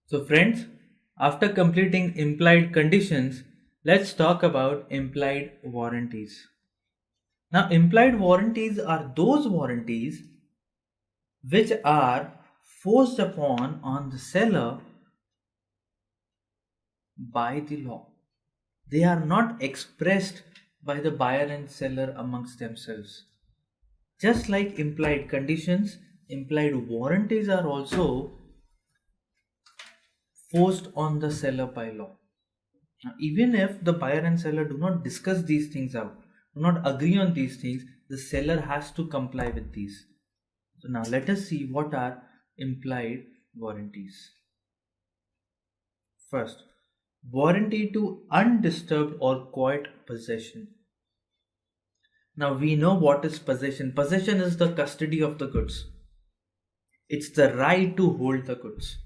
So friends, after completing implied conditions, let's talk about implied warranties. Now, implied warranties are those warranties which are forced upon on the seller by the law. They are not expressed by the buyer and seller amongst themselves. Just like implied conditions, implied warranties are also forced on the seller by law. Now, even if the buyer and seller do not discuss these things out, do not agree on these things, the seller has to comply with these. So now let us see what are implied warranties. First, warranty to undisturbed or quiet possession. Now we know what is possession. Possession is the custody of the goods. It's the right to hold the goods.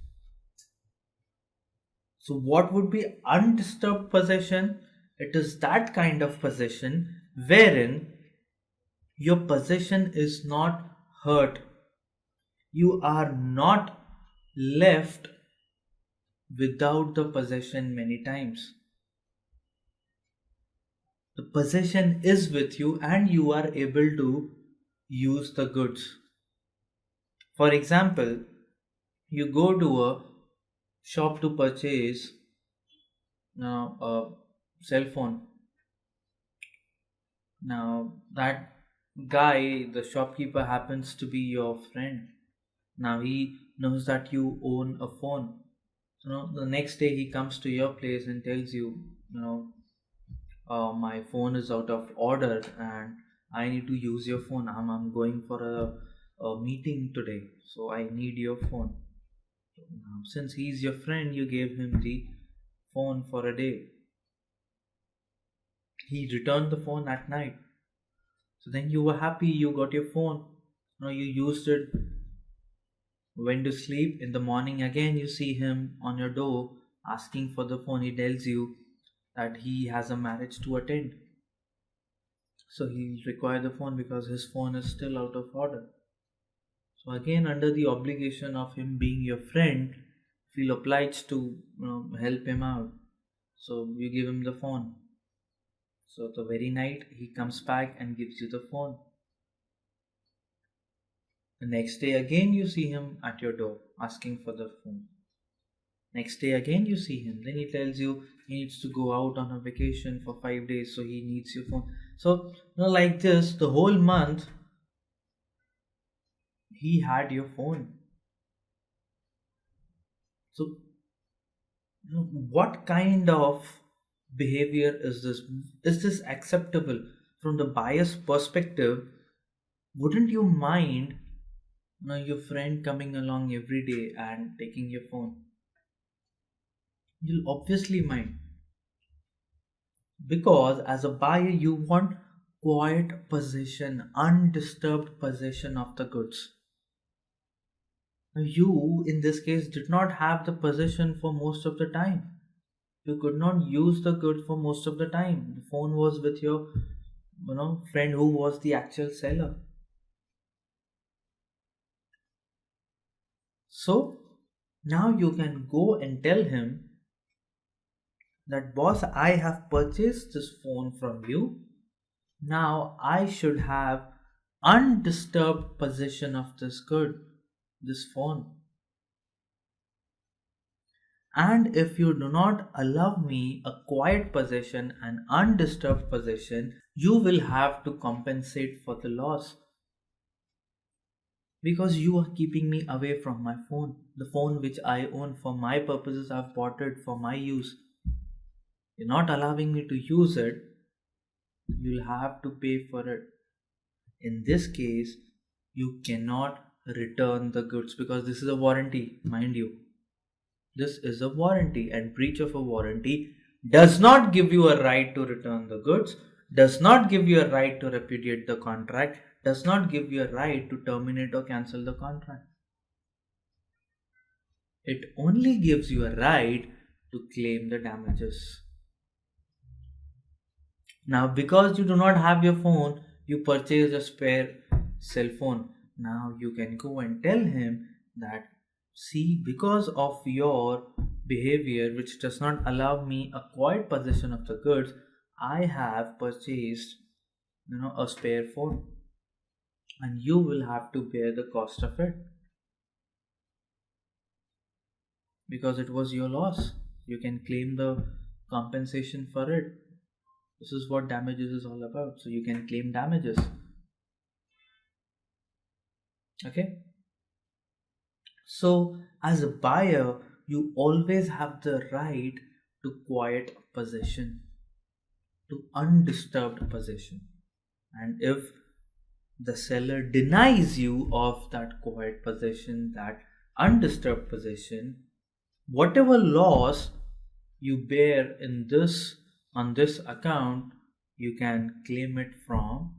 So what would be undisturbed possession? It is that kind of possession wherein your possession is not hurt. You are not left without the possession many times. The possession is with you and you are able to use the goods. For example, you go to a shop to purchase now a cell phone. Now that guy, the shopkeeper, happens to be your friend. Now he knows that you own a phone. So the next day he comes to your place and tells you, my phone is out of order and I need to use your phone. I'm going for a meeting today, so I need your phone. Now, since he's your friend, you gave him the phone for a day. He returned the phone at night. So then you were happy, you got your phone. Now you used it, went to sleep. In the morning again you see him on your door asking for the phone. He tells you that he has a marriage to attend. So he'll require the phone because his phone is still out of order. So again, under the obligation of him being your friend, feel obliged to help him out. So you give him the phone. So the very night he comes back and gives you the phone. The next day again you see him at your door asking for the phone. Next day again you see him. Then he tells you he needs to go out on a vacation for 5 days, so he needs your phone. So like this, the whole month he had your phone. So what kind of behavior is this? Is this acceptable from the buyer's perspective? Wouldn't you mind your friend coming along every day and taking your phone? You'll obviously mind, because as a buyer you want quiet possession, undisturbed possession of the goods. Now you in this case did not have the possession for most of the time. You could not use the good for most of the time. The phone was with your friend who was the actual seller. So now you can go and tell him that, boss, I have purchased this phone from you. Now I should have undisturbed possession of this good, this phone. And if you do not allow me a quiet possession and undisturbed possession, you will have to compensate for the loss. Because you are keeping me away from my phone, the phone which I own for my purposes. I've bought it for my use. You're not allowing me to use it, you'll have to pay for it. In this case, you cannot return the goods because this is a warranty, mind you. This is a warranty, and breach of a warranty does not give you a right to return the goods, does not give you a right to repudiate the contract, does not give you a right to terminate or cancel the contract. It only gives you a right to claim the damages. Now, because you do not have your phone, you purchase a spare cell phone. Now you can go and tell him that, See, because of your behavior, which does not allow me acquired possession of the goods, I have purchased, a spare phone, and you will have to bear the cost of it because it was your loss. You can claim the compensation for it. This is what damages is all about. So you can claim damages. Okay. So as a buyer, you always have the right to quiet possession, to undisturbed possession. And if the seller denies you of that quiet possession, that undisturbed possession, whatever loss you bear in this on this account, you can claim it from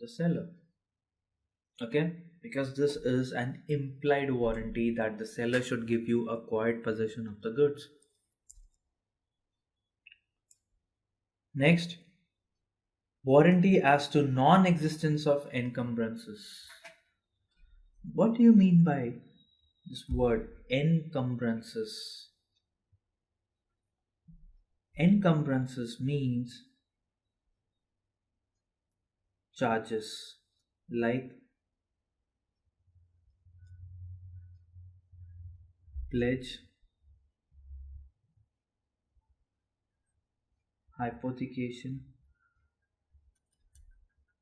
the seller. Okay, because this is an implied warranty that the seller should give you a quiet possession of the goods. Next, warranty as to non-existence of encumbrances. What do you mean by this word encumbrances? Encumbrances means charges like pledge, hypothecation,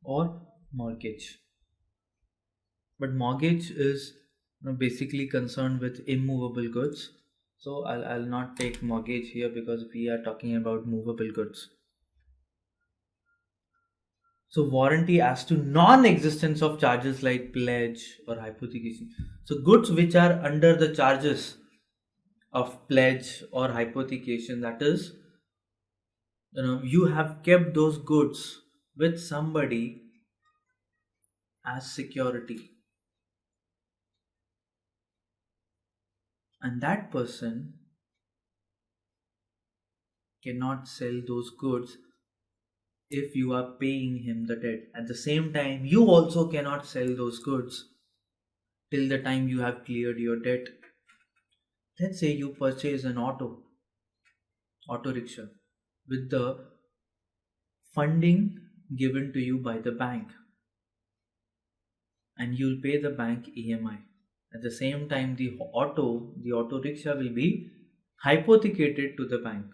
or mortgage. But mortgage is basically concerned with immovable goods. So I'll not take mortgage here because we are talking about movable goods. So warranty as to non-existence of charges like pledge or hypothecation. So goods which are under the charges of pledge or hypothecation, that is, you have kept those goods with somebody as security, and that person cannot sell those goods if you are paying him the debt. At the same time, you also cannot sell those goods till the time you have cleared your debt. Let's say you purchase an auto rickshaw with the funding given to you by the bank, and you'll pay the bank EMI. At the same time, the auto rickshaw will be hypothecated to the bank.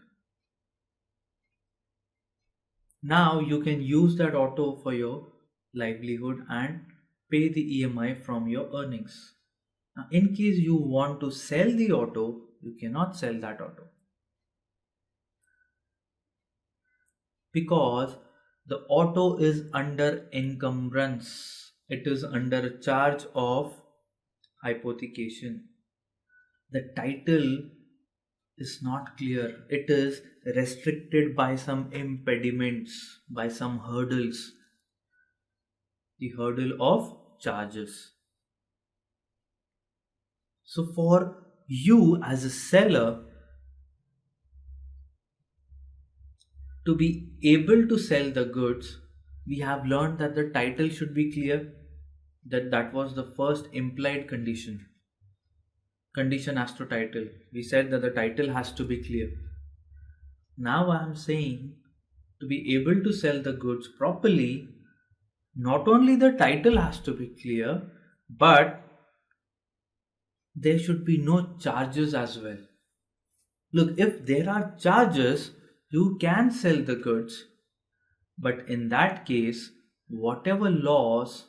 Now you can use that auto for your livelihood and pay the EMI from your earnings. Now, in case you want to sell the auto, you cannot sell that auto because the auto is under encumbrance. It is under a charge of hypothecation. The title is not clear. It is restricted by some impediments, by some hurdles. The hurdle of charges. So for you as a seller to be able to sell the goods, we have learned that the title should be clear. That was the first implied condition as to title. We said that the title has to be clear. Now I am saying, to be able to sell the goods properly, not only the title has to be clear, but there should be no charges as well. Look, if there are charges, you can sell the goods, but in that case, whatever loss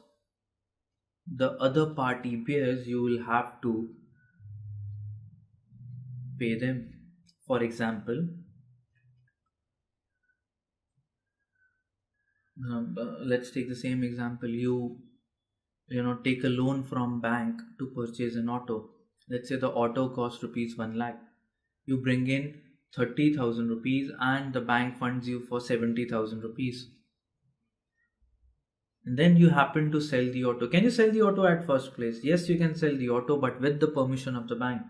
the other party bears, you will have to pay them. For example, let's take the same example. You take a loan from bank to purchase an auto. Let's say the auto costs rupees 1 lakh. You bring in 30,000 rupees and the bank funds you for 70,000 rupees. And then you happen to sell the auto. Can you sell the auto at first place? Yes, you can sell the auto, but with the permission of the bank.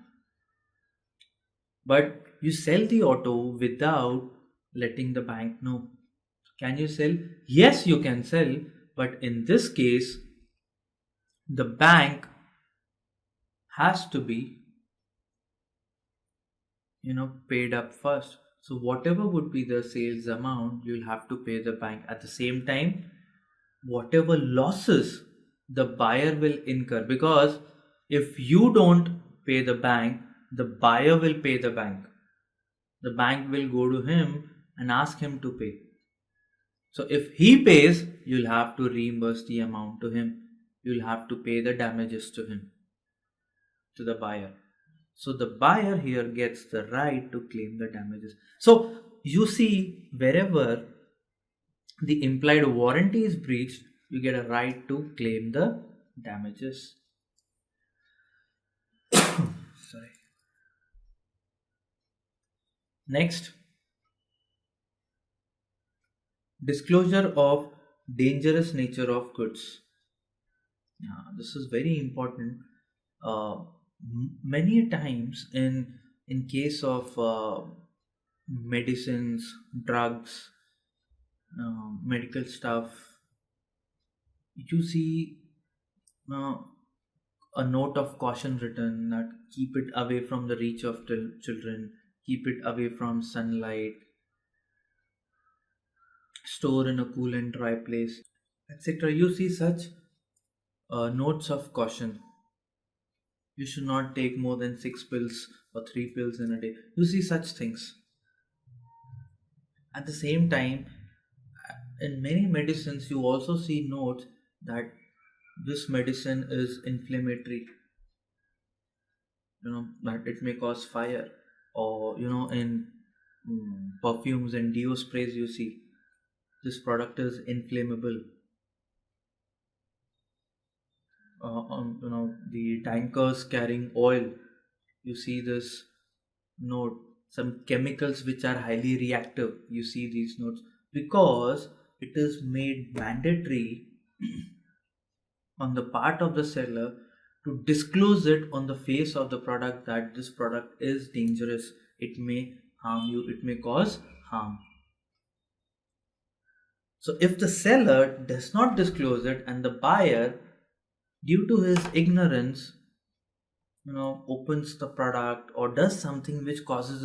But you sell the auto without letting the bank know. Can you sell? Yes, you can sell, but in this case, the bank has to be, paid up first. So whatever would be the sales amount, you'll have to pay the bank. At the same time, whatever losses the buyer will incur, because if you don't pay the bank, the buyer will pay the bank. The bank will go to him and ask him to pay. So if he pays, you'll have to reimburse the amount to him. You'll have to pay the damages to him, to the buyer. So the buyer here gets the right to claim the damages. So you see, wherever the implied warranty is breached, you get a right to claim the damages. Sorry. Next, disclosure of dangerous nature of goods. This is very important. Many times in case of medicines, drugs, medical stuff, you see uh, a note of caution written that keep it away from the reach of children, keep it away from sunlight, store in a cool and dry place, etc. You see such notes of caution. You should not take more than 6 pills or 3 pills in a day. You see such things. At the same time, in many medicines, you also see notes that this medicine is inflammatory, that it may cause fire, or in perfumes and deo sprays, you see this product is inflammable. The tankers carrying oil, you see this note. Some chemicals which are highly reactive, you see these notes, because it is made mandatory on the part of the seller to disclose it on the face of the product that this product is dangerous, it may harm you, it may cause harm. So if the seller does not disclose it and the buyer, due to his ignorance, opens the product or does something which causes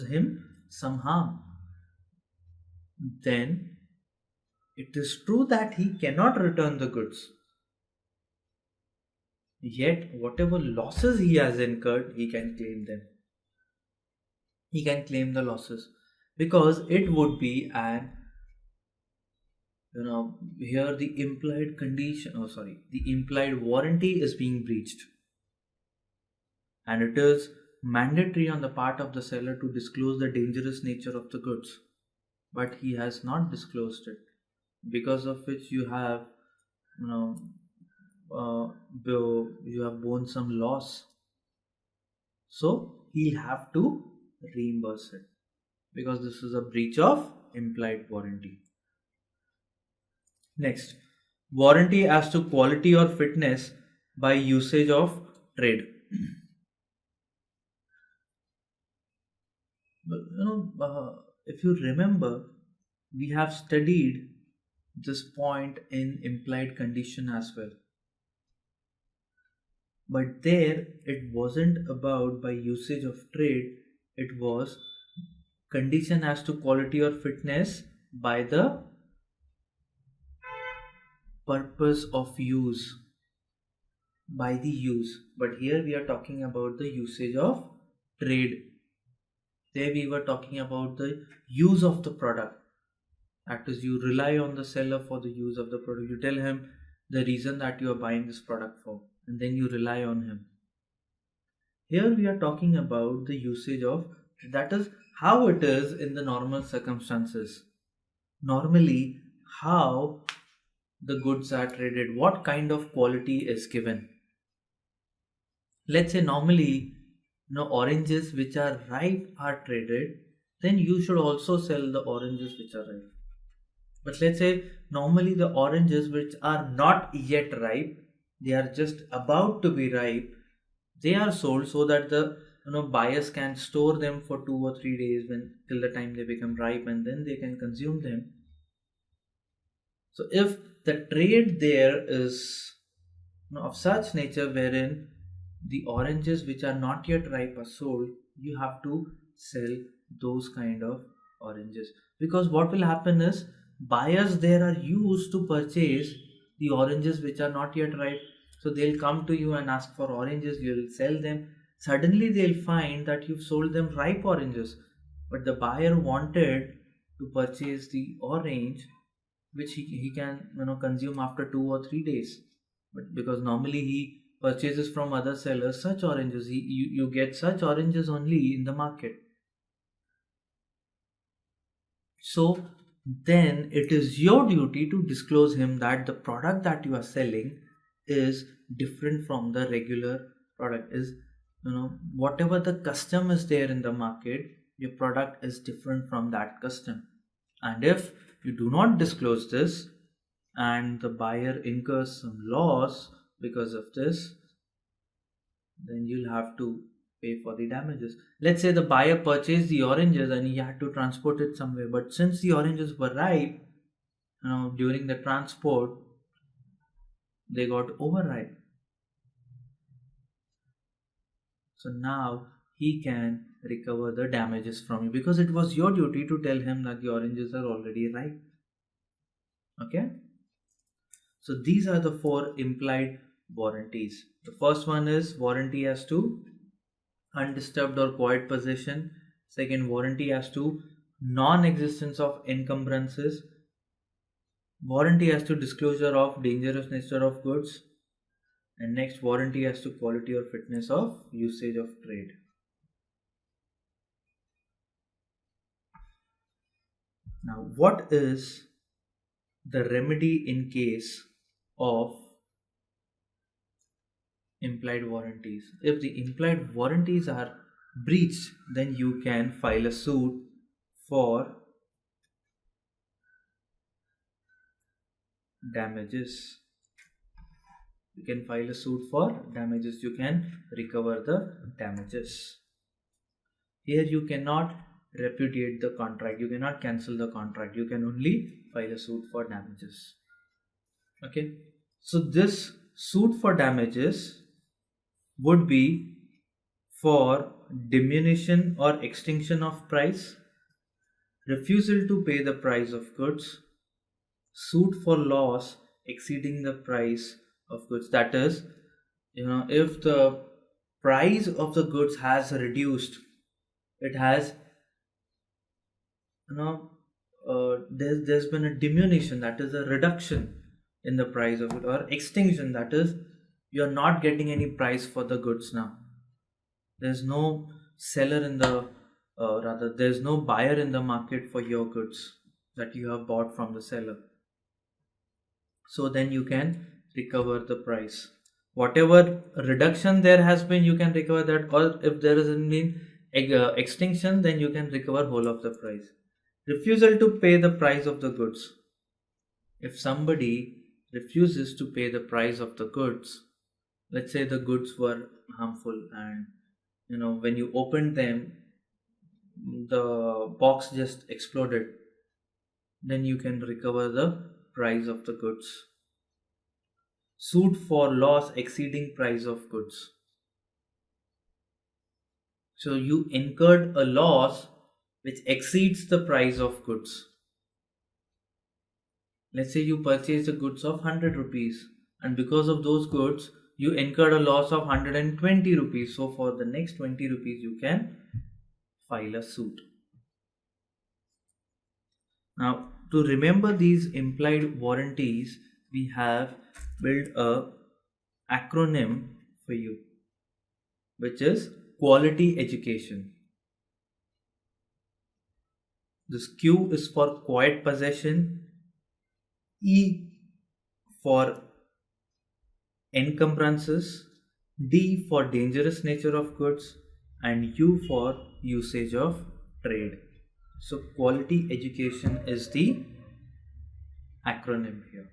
him some harm, then it is true that he cannot return the goods. Yet whatever losses he has incurred, he can claim them. He can claim the losses, because it would be an, here the implied warranty is being breached, and it is mandatory on the part of the seller to disclose the dangerous nature of the goods, but he has not disclosed it, because of which you have you have borne some loss. So he'll have to reimburse it, because this is a breach of implied warranty. Next, warranty as to quality or fitness by usage of trade. If you remember, we have studied this point in implied condition as well. But there it wasn't about by usage of trade, it was condition as to quality or fitness by the purpose of use, by the use. But here we are talking about the usage of trade. There we were talking about the use of the product. That is, you rely on the seller for the use of the product. You tell him the reason that you are buying this product for, and then you rely on him. Here we are talking about the usage of, that is how it is in the normal circumstances. Normally, how the goods are traded, what kind of quality is given. Let's say normally, oranges which are ripe are traded, then you should also sell the oranges which are ripe. But let's say normally the oranges which are not yet ripe, they are just about to be ripe, they are sold so that the buyers can store them for 2 or 3 days till the time they become ripe, and then they can consume them. So if the trade there is of such nature wherein the oranges which are not yet ripe are sold, you have to sell those kind of oranges, because what will happen is buyers there are used to purchase the oranges which are not yet ripe. So they'll come to you and ask for oranges, you'll sell them. Suddenly they'll find that you've sold them ripe oranges, but the buyer wanted to purchase the orange which he can consume after 2 or 3 days. But because normally he purchases from other sellers such oranges, you get such oranges only in the market. So then it is your duty to disclose him that the product that you are selling is different from the regular product. Is whatever the custom is there in the market, your product is different from that custom. And if you do not disclose this and the buyer incurs some loss because of this, then you'll have to pay for the damages. Let's say the buyer purchased the oranges and he had to transport it somewhere, but since the oranges were ripe, during the transport they got overripe. So now he can recover the damages from you because it was your duty to tell him that the oranges are already ripe. Okay, so these are the 4 implied warranties. The first one is warranty as to undisturbed or quiet possession. Second, warranty as to non-existence of encumbrances. Warranty as to disclosure of dangerous nature of goods. And next, warranty as to quality or fitness of usage of trade. Now, what is the remedy in case of implied warranties? If the implied warranties are breached, then you can file a suit for damages. You can file a suit for damages. You can recover the damages. Here you cannot repudiate the contract. You cannot cancel the contract. You can only file a suit for damages. Okay. So this suit for damages would be for diminution or extinction of price, refusal to pay the price of goods, suit for loss exceeding the price of goods. That is, if the price of the goods has reduced, it has, there's been a diminution, that is a reduction in the price of it, or extinction, that is you're not getting any price for the goods now. There's no seller in the there's no buyer in the market for your goods that you have bought from the seller. So then you can recover the price. Whatever reduction there has been, you can recover that, or if there is been extinction, then you can recover whole of the price. Refusal to pay the price of the goods. If somebody refuses to pay the price of the goods, let's say the goods were harmful and when you opened them the box just exploded, then you can recover the price of the goods. Suit for loss exceeding price of goods. So you incurred a loss which exceeds the price of goods. Let's say you purchased the goods of 100 rupees and because of those goods you incurred a loss of 120 rupees. So for the next 20 rupees you can file a suit. Now to remember these implied warranties, we have built a acronym for you, which is quality education. This Q is for quiet possession, E for encumbrances, D for dangerous nature of goods, and U for usage of trade. So quality education is the acronym here.